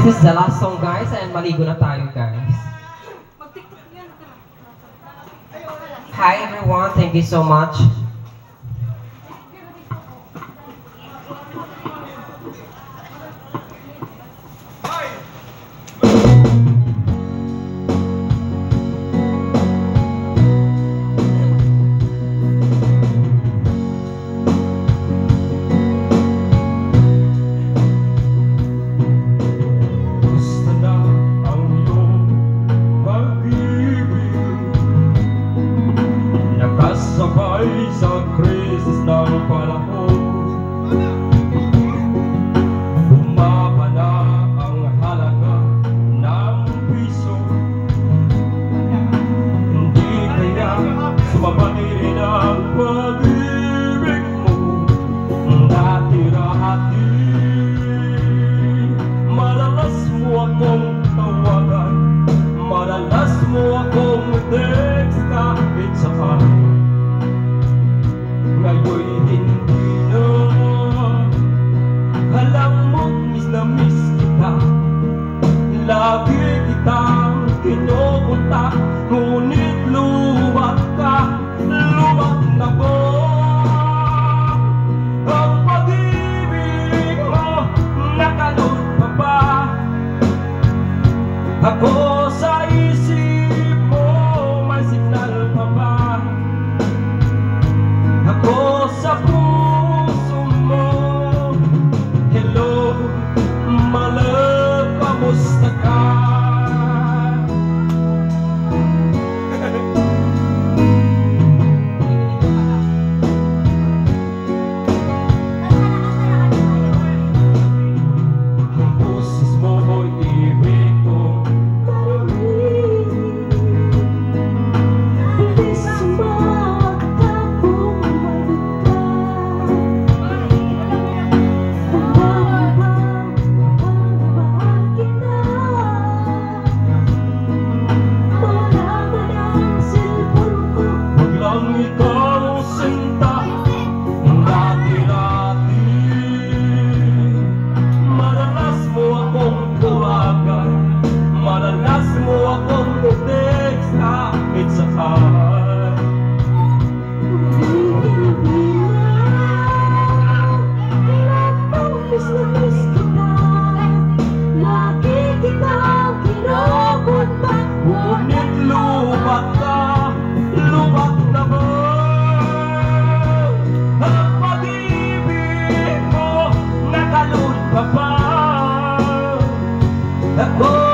This is the last song, guys, and maligo na tayo, guys. Hi everyone, thank you so much. Sabay sa krisis ng panahon, bumaba na ang halaga ng piso. Hindi kaya sumabay rin ang pag-ibig mo dati-rati. Madalas mo akong tawagan, madalas mo akong text kahit saan. Ngayon hindi na. Alam mo, miss na miss kita. Lagi kitang kinukontak, ngunit luwag ka, luwag na ko. Ang pag-ibig mo, nakalot pa ba? Ako sa isip mo, may signal pa ba? Ako sa puso mo, hello, my love, kamusta ka? Ang pusis mo mo'y ibig ko. Ikaw sinta, dati-dati. Madalas mo akong tawagan, madalas mo akong text kahit saan. Lagi kitang kinukontak, ngunit luwag ka, luwag na ba? Ang pag-ibig mo, nakalot pa ba? Ako